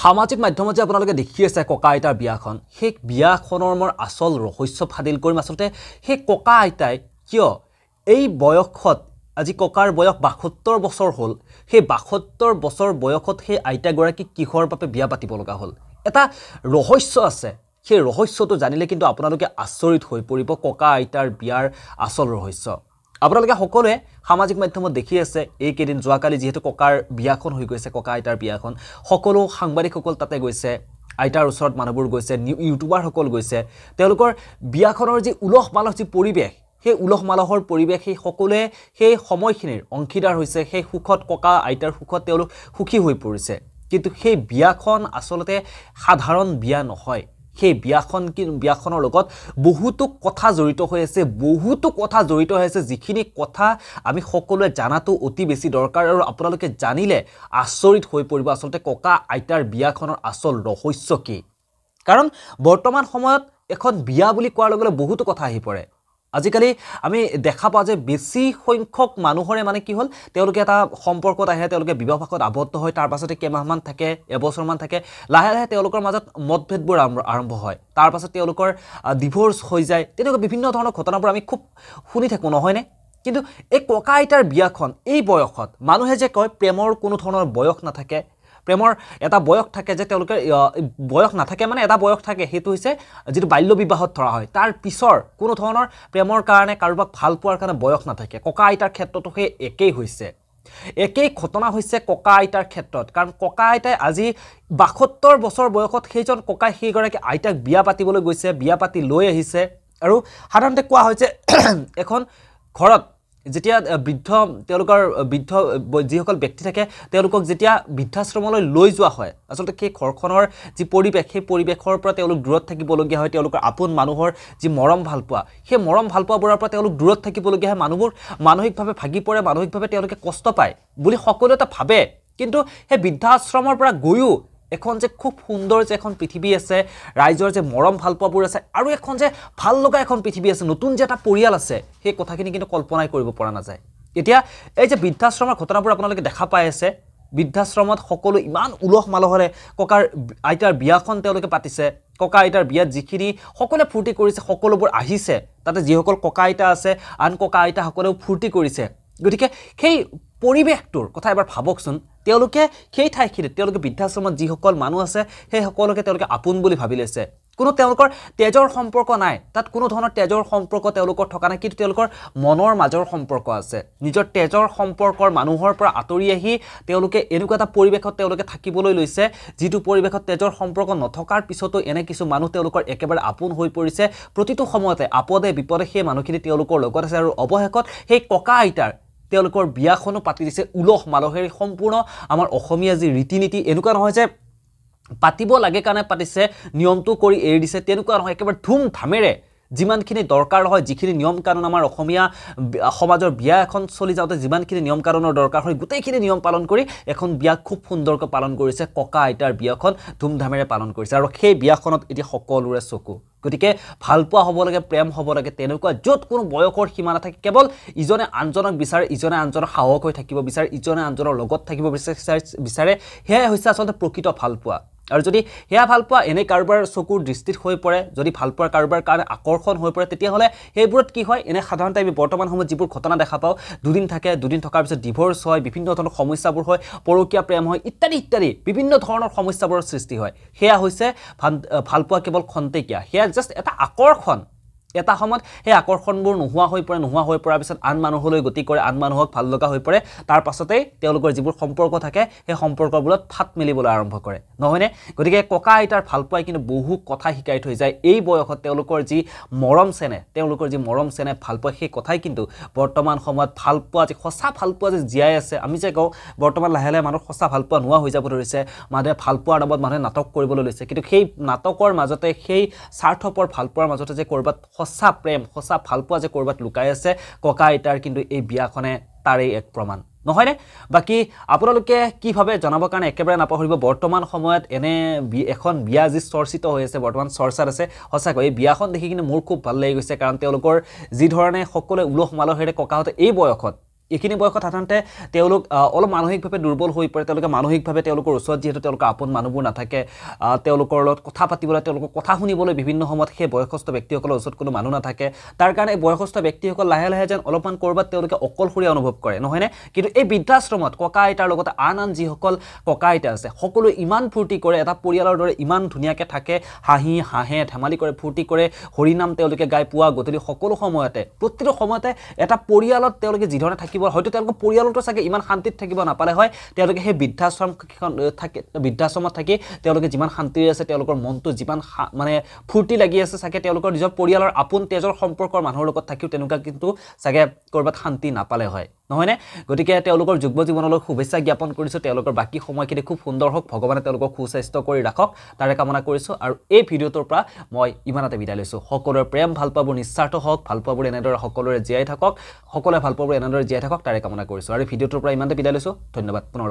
সামাজিক মাধ্যমত যে আপোনালোকে দেখি আছে ককা আইতাৰ বিয়াখন সেই বিয়াখনৰ মোৰ আসল ৰহস্য ফাদিল কৰিম আসলতে সেই ককা আইতাই কিয় এই বয়সত আজি ককাৰ বয়স ৭২ বছৰ হ'ল সেই ৭২ বছৰ বয়সত সেই আইতা গৰাকী কিহৰ বাবে বিয়া পাতিব লগা হ'ল এটা ৰহস্য আছে সেই ৰহস্যটো জানিলে কিন্তু আপোনালোকে আচৰিত হৈ পৰিব ককা আইতাৰ বিয়াৰ আসল ৰহস্য আপোনালোকে সকলোৱে সামাজিক মাধ্যমত দেখি আছে এই কেদিন যোৱাকালি যেহেতু ককাৰ বিয়াখন হৈ গৈছে ককা আইতাৰ বিয়াখন সকলো সাংবাদিকসকল তাতে গৈছে আইতাৰ ওচৰত মানুহবোৰ গৈছে ইউটিউবাৰ সকল গৈছে তেওঁলোকৰ বিয়াখনৰ যি উলহ মালহ যি পৰিবেশ সেই উলহ মালহৰ পৰিবেশ সেই সকলোৱে সেই সময়খিনিৰ অংশীদাৰ হৈছে সেই সুখত ককা আইতাৰ সুখত তেওঁলোক সুখী হৈ পৰিছে কিন্তু সেই বিয়াখন আসলতে সাধাৰণ বিয়া নহয় সেই বিয়াখনৰ লগত বহুতো কথা জড়িত হৈ আছে যিখিনি কথা আমি সকলোৱে জানাটো অতি বেছি দৰকাৰ আৰু আপোনালোকে জানিলে আচৰিত হৈ পৰিব আসলতে ককা আইতাৰ বিয়াখনৰ আসল ৰহস্য কি কাৰণ বৰ্তমান সময়ত এখন বিয়া বুলি কোৱাৰ লগে লগে বহুতো কথা আহি পৰে আজিকালি আমি দেখা পাওঁ যে বেছি সংখ্যক মানুহৰে মানে কি হ'ল তেওঁলোকে এটা সম্পৰ্কত আহে তেওঁলোকে বিবাহপাশত আবদ্ধ হয় তাৰ পাছতে কেইমাহমান থাকে এবছৰমান থাকে লাহে লাহে তেওঁলোকৰ মাজত মতভেদবোৰ আৰম্ভ হয় তাৰ পাছত তেওঁলোকৰ ডিভোৰ্স হৈ যায় তেনেকুৱা বিভিন্ন ধৰণৰ ঘটনাবোৰ আমি খুব শুনি থাকোঁ নহয়নে কিন্তু এই ককা আইতাৰ বিয়াখন এই বয়সত মানুহে যে কয় প্ৰেমৰ কোনো ধৰণৰ বয়স নাথাকে প্ৰেমৰ এটা বয়স থাকে যে তেওঁলোকে বয়স নাথাকে মানে এটা বয়স থাকে হেতু হৈছে যেটো বাল্য বিবাহত ধৰা হয় তাৰ পিছৰ কোনো ধৰণৰ প্ৰেমৰ কাৰণে কাৰোবাক ভাল পোৱাৰ কাৰণে বয়স নাথাকে ককা আইতাৰ ক্ষেত্ৰতো সেই একেই হৈছে একেই ঘটনা হৈছে ককা আইতাৰ ক্ষেত্ৰত কাৰণ ককা আইতাই আজি ৭২ বছৰ বয়সত সেইজন ককাই সেইগৰাকী আইতাক বিয়া পাতিবলৈ গৈছে বিয়া পাতি লৈ আহিছে আৰু সাধাৰণতে কোৱা হৈছে এখন ঘৰত যেতিয়া বৃদ্ধ তেওঁলোকৰ বৃদ্ধ যিসকল ব্যক্তি থাকে তেওঁলোকক যেতিয়া বৃদ্ধাশ্ৰমলৈ লৈ যোৱা হয় আসলতে সেই ঘৰখনৰ যি পৰিবেশ সেই পৰিবেশৰ পৰা তেওঁলোক দূৰত থাকিবলগীয়া হয় তেওঁলোকৰ আপোন মানুহৰ যি মৰম ভাল পোৱা সেই মৰম ভাল পোৱাবোৰৰ পৰা তেওঁলোক দূৰত থাকিবলগীয়া হয় মানুহবোৰ মানসিকভাৱে ভাগি পৰে মানসিকভাৱে তেওঁলোকে কষ্ট পায় বুলি সকলোৱে এটা ভাবে কিন্তু সেই বৃদ্ধাশ্ৰমৰ পৰা গৈও এখন যে খুব সুন্দৰ যে এখন পৃথিৱী আছে ৰাইজৰ যে মৰম ভাল পোৱাবোৰ আছে আৰু এখন যে ভাল লগা এখন পৃথিৱী আছে নতুন যে এটা পৰিয়াল আছে সেই কথাখিনি কিন্তু কল্পনাই কৰিব পৰা নাযায় এতিয়া এই যে বৃদ্ধাশ্ৰমৰ ঘটনাবোৰ আপোনালোকে দেখা পাই আছে বৃদ্ধাশ্ৰমত সকলো ইমান উলহ মালহৰে ককাৰ আইতাৰ বিয়াখন তেওঁলোকে পাতিছে ককা আইতাৰ বিয়াত যিখিনি সকলোৱে ফূৰ্তি কৰিছে সকলোবোৰ আহিছে তাতে যিসকল ককা আইতা আছে আন ককা আইতা সকলেও ফূৰ্তি কৰিছে গতিকে সেই পৰিবেশটোৰ কথা এবাৰ ভাবকচোন তেওঁলোকে সেই ঠাইখিনিত তেওঁলোকে বৃদ্ধাশ্ৰমত যিসকল মানুহ আছে সেই সকলোকে তেওঁলোকে আপোন বুলি ভাবি লৈছে কোনো তেওঁলোকৰ তেজৰ সম্পৰ্ক নাই তাত কোনো ধৰণৰ তেজৰ সম্পৰ্ক তেওঁলোকৰ থকা নাই কিন্তু তেওঁলোকৰ মনৰ মাজৰ সম্পৰ্ক আছে নিজৰ তেজৰ সম্পৰ্কৰ মানুহৰ পৰা আঁতৰি আহি তেওঁলোকে এনেকুৱা এটা পৰিবেশত তেওঁলোকে থাকিবলৈ লৈছে যিটো পৰিবেশত তেজৰ সম্পৰ্ক নথকাৰ পিছতো এনে কিছু মানুহ তেওঁলোকৰ একেবাৰে আপোন হৈ পৰিছে প্ৰতিটো সময়তে আপদে বিপদে সেই মানুহখিনি তেওঁলোকৰ লগত আছে আৰু অৱশেষত সেই ককা আইতাৰ তেওঁলোকৰ বিয়াখনো পাতি দিছে উলহ মালহেৰে সম্পূৰ্ণ আমাৰ অসমীয়া যি ৰীতি নীতি এনেকুৱা নহয় যে পাতিব লাগে কাৰণে পাতিছে নিয়মটো কৰি এৰি দিছে তেনেকুৱা নহয় একেবাৰে ধুম ধামেৰে যিমানখিনি দৰকাৰ হয় যিখিনি নিয়ম কানুন আমাৰ অসমীয়া সমাজৰ বিয়া এখন চলি যাওঁতে যিমানখিনি নিয়ম কানুনৰ দৰকাৰ হয় গোটেইখিনি নিয়ম পালন কৰি এখন বিয়া খুব সুন্দৰকৈ পালন কৰিছে ককা আইতাৰ বিয়াখন ধুমধামেৰে পালন কৰিছে আৰু সেই বিয়াখনত এতিয়া সকলোৰে চকু গতিকে ভাল পোৱা হ'ব লাগে প্ৰেম হ'ব লাগে তেনেকুৱা য'ত কোনো বয়সৰ সীমা নাথাকে কেৱল ইজনে আনজনক বিচাৰে ইজনে আনজনৰ সাহস হৈ থাকিব বিচাৰে ইজনে আনজনৰ লগত থাকিব বিচাৰে সেয়াই হৈছে আচলতে প্ৰকৃত ভাল পোৱা আৰু যদি হেয়া ভাল পোৱা এনে কাৰোবাৰ চকুৰ দৃষ্টিত হৈ পৰে যদি ভাল পোৱাৰ কাৰোবাৰ কাৰণে আকৰ্ষণ হৈ পৰে তেতিয়াহ'লে সেইবোৰত কি হয় এনে সাধাৰণতে আমি বৰ্তমান সময়ত যিবোৰ ঘটনা দেখা পাওঁ দুদিন থকাৰ পিছত ডিভোৰ্স হয় বিভিন্ন ধৰণৰ সমস্যাবোৰ হয় পৰকীয়া প্ৰেম হয় ইত্যাদি বিভিন্ন ধৰণৰ সমস্যাবোৰৰ সৃষ্টি হয় সেয়া হৈছে ভাল পোৱা কেৱল খন্তেকীয়া সেয়া জাষ্ট এটা আকৰ্ষণ এটা সময়ত সেই আকৰ্ষণবোৰ নোহোৱা হৈ পৰাৰ পিছত আন মানুহলৈ গতি কৰে আন মানুহক ভাল লগা হৈ পৰে তাৰ পাছতেই তেওঁলোকৰ যিবোৰ সম্পৰ্ক থাকে সেই সম্পৰ্কবোৰত ফাট মেলিবলৈ আৰম্ভ কৰে নহয়নে গতিকে ককা আইতাৰ ভাল পোৱাই কিন্তু বহু কথা শিকাই থৈ যায় এই বয়সত তেওঁলোকৰ যি মৰম চেনেহ ভাল পোৱা সেই কথাই কিন্তু বৰ্তমান সময়ত ভাল পোৱা যে সঁচা ভাল পোৱা যে জীয়াই আছে আমি যে কওঁ বৰ্তমান লাহে লাহে মানুহৰ সঁচা ভাল পোৱা নোহোৱা হৈ যাব ধৰিছে মানুহে ভাল পোৱাৰ নামত মানুহে নাটক কৰিবলৈ লৈছে কিন্তু সেই নাটকৰ মাজতে সেই স্বাৰ্থপৰ ভাল পোৱাৰ মাজতে যে কৰবাত সঁচা প্ৰেম সঁচা ভাল পোৱা যে কৰবাত লুকাই আছে ককা আইতাৰ কিন্তু এই বিয়াখনে তাৰেই এক প্ৰমাণ নহয়নে বাকি আপোনালোকে কি ভাবে জনাবৰ কাৰণে একেবাৰে নাপাহৰিব বৰ্তমান সময়ত এনে এখন বিয়া যি চৰ্চিত হৈ আছে বৰ্তমান চৰ্চাত আছে সঁচাকৈ এই বিয়াখন দেখি কিন্তু মোৰ খুব ভাল লাগি গৈছে কাৰণ তেওঁলোকৰ যি ধৰণে সকলোৱে উলহ মালহেৰে ককাহঁতে এই বয়সত এইখিনি বয়সত সাধাৰণতে তেওঁলোক অলপ মানসিকভাৱে দুৰ্বল হৈ পৰে তেওঁলোকে মানসিকভাৱে তেওঁলোকৰ ওচৰত যিহেতু তেওঁলোকৰ আপোন মানুহবোৰ নাথাকে তেওঁলোকৰ লগত কথা পাতিবলৈ তেওঁলোকৰ কথা শুনিবলৈ বিভিন্ন সময়ত সেই বয়সস্থ ব্যক্তিসকলৰ ওচৰত কোনো মানুহ নাথাকে তাৰ কাৰণে এই বয়সস্থ ব্যক্তিসকল লাহে লাহে যেন অলপমান ক'ৰবাত তেওঁলোকে অকলশৰীয়া অনুভৱ কৰে নহয়নে কিন্তু এই বৃদ্ধাশ্ৰমত ককা আইতাৰ লগতে আন আন যিসকল ককা আইতা আছে সকলো ইমান ফূৰ্তি কৰে এটা পৰিয়ালৰ দৰে ইমান ধুনীয়াকৈ থাকে হাঁহি হাঁহে ধেমালি কৰে ফূৰ্তি কৰে হৰিনাম তেওঁলোকে গাই পুৱা গধূলি সকলো সময়তে প্ৰতিটো সময়তে এটা পৰিয়ালত তেওঁলোকে যিধৰণে থাকিব হয়তো তেওঁলোকৰ পৰিয়ালতো চাগে ইমান শান্তিত থাকিব নাপালে হয় তেওঁলোকে সেই বৃদ্ধাশ্ৰমত থাকি তেওঁলোকে যিমান শান্তিৰে আছে তেওঁলোকৰ মনটো যিমান মানে ফূৰ্তি লাগি আছে চাগে তেওঁলোকৰ নিজৰ পৰিয়ালৰ আপোন তেজৰ সম্পৰ্কৰ মানুহৰ লগত থাকিও তেনেকুৱা কিন্তু চাগে ক'ৰবাত শান্তি নাপালে হয় নহয়নে গতিকে তেওঁলোকৰ যুগ্ম জীৱনলৈ শুভেচ্ছা জ্ঞাপন কৰিছোঁ তেওঁলোকৰ বাকী সময়খিনি খুব সুন্দৰ হওক ভগৱানে তেওঁলোকক সুস্বাস্থ্য কৰি ৰাখক তাৰে কামনা কৰিছোঁ আৰু এই ভিডিঅ'টোৰ পৰা মই ইমানতে বিদায় লৈছোঁ সকলোৰে প্ৰেম ভাল পাবৰ নিস্বাৰ্থ হওক ভাল পাবৰ এনেদৰে সকলোৰে জীয়াই থাকক সকলোৱে ভাল পাবৰ এনেদৰে জীয়াই থাকক তাৰে কামনা কৰিছোঁ আৰু ভিডিঅ'টোৰ পৰা ইমানতে বিদায় লৈছোঁ ধন্যবাদ পুনৰ